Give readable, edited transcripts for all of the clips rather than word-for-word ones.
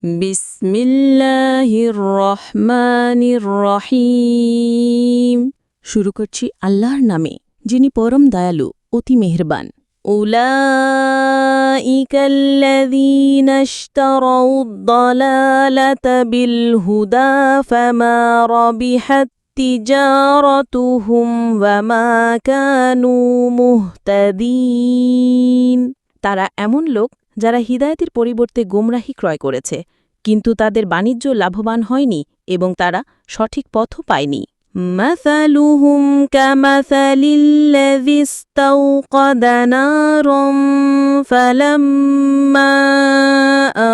বিসমিল্লাহির রহমানির রহিম। শুরু করছি আল্লাহর নামে, যিনি পরম দয়ালু, অতি মেহেরবান। উলাইকাল্লাযীনা ইশতারাউদ-দালালাতা বিল-হুদা ফামা রাবিহাত তিজারাতুহুম ওয়া মা কানু মুহতাদিন। তারা এমন লোক যারা হিদায়াতের পরিবর্তে গোমরাহি ক্রয় করেছে, কিন্তু তাদের বাণিজ্য লাভবান হয়নি এবং তারা সঠিক পথও পায়নি। মাসালুহুম কামাসালিল্লাযী ইসতাওকাদা নারান ফালাম্মা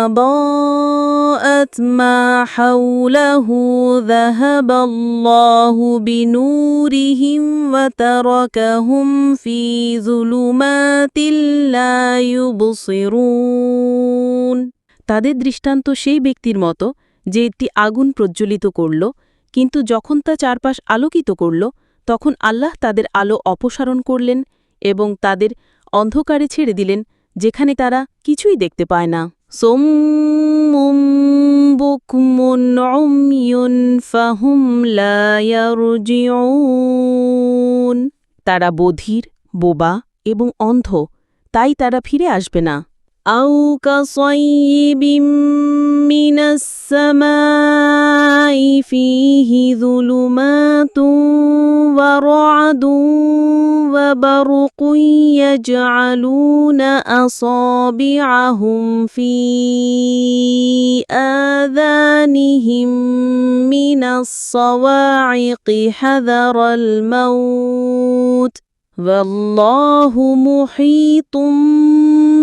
আদাআত মা হাওলাহু যাহাবাল্লাহু বিনূরিহিম ওয়া তারাকাহুম ফি যুলুমাতিল লা ইউবসিরুন। তাদের দৃষ্টান্ত সেই ব্যক্তির মতো যে একটি আগুন প্রজ্বলিত করল, কিন্তু যখন তা চারপাশ আলোকিত করল, তখন আল্লাহ তাদের আলো অপসারণ করলেন এবং তাদের অন্ধকারে ছেড়ে দিলেন, যেখানে তারা কিছুই দেখতে পায় না। সুম্মুম বুকমুন উময়ুন ফাহুম লা ইয়ারজিউন। তারা বধির, বোবা এবং অন্ধ, তাই তারা ফিরে আসবে না। আও কাসাইয়িবিম মিনাস সামাই ফীহি যুলুমাতুন ওয়া রা'দুন ওয়া বারকুন ইয়াজআলুনা আসাবি'আহুম ফী আযানিহিম মিনাস সাওয়া'iqi হাযারাল মাউত ওয়াল্লাহু মুহীতুম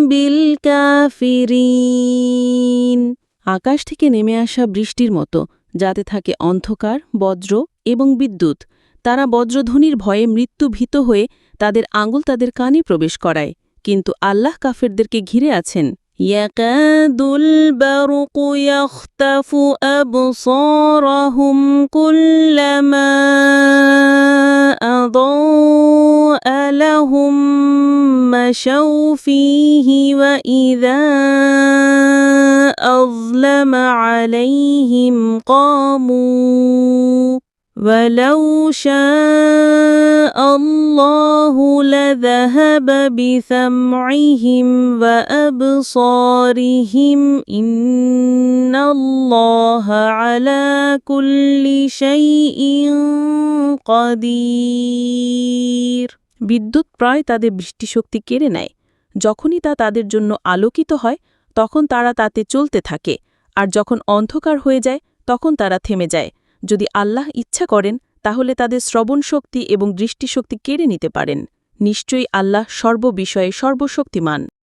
বিল কাফিরিন। আকাশ থেকে নেমে আসা বৃষ্টির মতো, যাতে থাকে অন্ধকার, বজ্র এবং বিদ্যুৎ। তারা বজ্রধ্বনির ভয়ে মৃত্যুভীত হয়ে তাদের আঙুল তাদের কানে প্রবেশ করায়, কিন্তু আল্লাহ কাফেরদেরকে ঘিরে আছেন। ইয়াকাদুল বারকু ইয়াখতাফু আবসারাহুম কুল্লামা আদাআ লাহুম মাশাউ ফীহি ওয়া ইযা আযলামা আলাইহিম কামু ওয়ালাউ শাআল্লাহু লাযাহাবা বিসাম'ইহিম ওয়া আবসারিহিম ইন্নাল্লাহা আলা কুল্লি শাইইন কাদির। বিদ্যুৎ প্রায় তাদের দৃষ্টিশক্তি কেড়ে নেয়। যখনই তা তাদের জন্য আলোকিত হয়, তখন তারা তাতে চলতে থাকে, আর যখন অন্ধকার হয়ে যায়, তখন তারা থেমে যায়। যদি আল্লাহ ইচ্ছা করেন, তাহলে তাদের শ্রবণ শক্তি এবং দৃষ্টিশক্তি কেড়ে নিতে পারেন। নিশ্চয়ই আল্লাহ সর্ববিষয়ে সর্বশক্তিমান।